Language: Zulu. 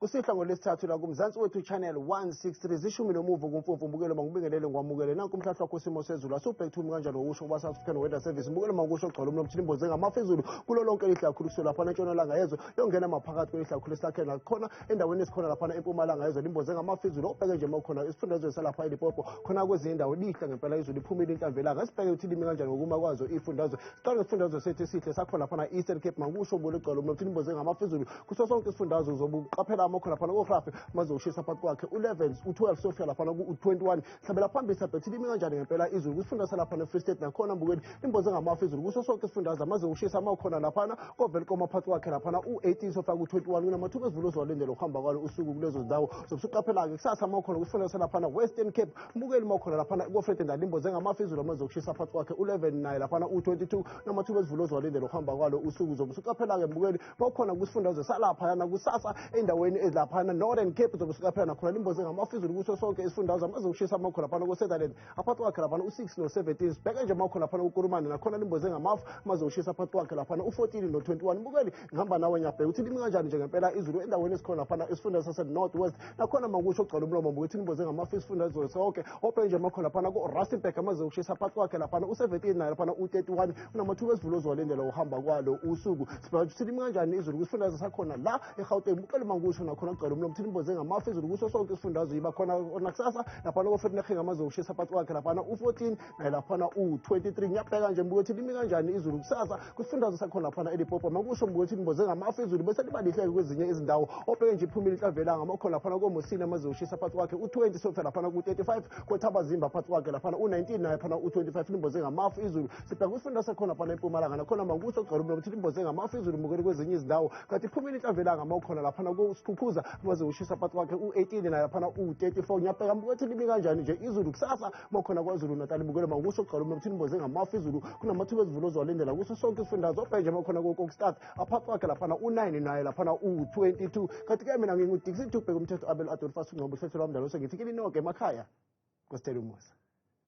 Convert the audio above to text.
Kusihlango lesithathu la kumzansi wethu channel 163 zishumi nomuva kumfumfu mbukelo mangibingelele ngwamukele nanku Umhlahlo Wesimo Sezulu asubhek to kanjani ngokusho kwa South African Weather Service mbukelo mangisho ogxola umnomthini imboze ngamafezulu kulo lonke elihla khuluso lapha entshonalanga yezwe yongena maphakathi kwelihla khulu esakhela khona endaweni esikhona lapha empumalanga yezwe imboze ngamafezulu obheke nje makhona isifundazwe salapha eLimpopo khona kwezinye indawo lihla ngempela izulu liphumile inhlamvelanga sibheke ukuthi limi kanjani ngokuma kwazo ifundazwe siqale ngesifundazwe sethu esihle sakhona lapha Eastern Cape mangisho ngolugxola umnomthini imboze ngamafezulu kuso sonke isifundazwe uzobuqaphela amakhona lapha ngografi maze ushisa phakathi kwakhe u11 u12 sofika lapha ku21 hlabela phambili sabhethi limi kanjani ngempela izulu kusifundazwe lapha neFree State nakhona mbukweni imboze ngamafezulu kuso sonke isifundazwe maze ushisa amakhona lapha kovelkoma phakathi kwakhe lapha u18 sofika ku21 kunamathuba esivulo zolendela ukuhamba kwalo usuku kulezo ndawo sobusuqaphela ke kusasa amakhona kusifundazwe lapha Western Cape mbukeli makhona lapha koFree State imboze ngamafezulu maze ushisa phakathi kwakhe u11 naye lapha u22 namathuba esivulo zolendela ukuhamba kwalo usuku zobusuqaphela ke mbukeli makhona kusifundazwe salapha yana kusasa endaweni ezilapha Northern Cape zobusuqaphela nakhona imboze ngamafezulu kuso sonke isifundazwe maze ushisa amakhona lapha kuSutherland aphathi kwakhe lapha u6 no17 sibheke nje makhona lapha uKurumane nakhona imboze ngamafu maze ushisa aphathi kwakhe lapha u14 no21 mbukeli ngihamba nawe ngiyabheka ukuthi limi kanjani nje ngempela izulu endaweni esikhona lapha isifundazwe saseNorth West nakhona mangisho ogcwala umlomo mbukuthi imboze ngamafu isifundazwe sonke obheke nje makhona lapha kuRustenburg maze ushisa aphathi kwakhe lapha u17 naye lapha u31 kunamathuba esivulo zolendela uhamba kwalo usuku sibheka ukuthi limi kanjani izulu kusifundazwe sakhona la eGauteng mbukeli mangisho nakhona ogcwala umlomo ukuthi imboze ngamafu izulu kuso sonke isifundazwe yiba khona nakusasa lapha koFree maze ushisa aphathi kwakhe lapha u14 naye lapha u23 ngiyabheka nje mbuku ukuthi limi kanjani izulu kusasa kusifundazwe sakhona lapha eLimpopo makusho mbuku ukuthi imboze ngamafu izulu bese liba lihle kwezinye izindawo obheke nje iphumile inhlavelanga makhona lapha koMosini maze ushisa aphathi kwakhe u20 sofika lapha ku35 koThabazimba aphathi kwakhe lapha u19 naye lapha u25 imboze ngamafu izulu sibheka kusifundazwe sakhona lapha eMpumalanga nakhona mangisho ogcwala umlomo ukuthi imboze ngamafu izulu mbukeli kwezinye izindawo kanti iphumile inhlavelanga makhona lapha kuSikhukhuza maze ushisa aphathi kwakhe u18 naye lapha u34 ngiyabheka mbuku ukuthi limi kanjani nje izulu kusasa makhona kwaZulu Natal mbukeli mangisho ogcwala umlomo ukuthi imboze ngamafu izulu kunamathuba esivulo zolendela kuso sonke isifundazwe obheke nje makhona koKokstad aphathi kwakhe lapha u9 naye lapha u22 kanti ke mina nginguDicksy Mdlalose umthetho Abel Adolphus Ngcobo uhlelo lwami Mdlalose ngithi kilinoke emakhaya kwesitela umusa.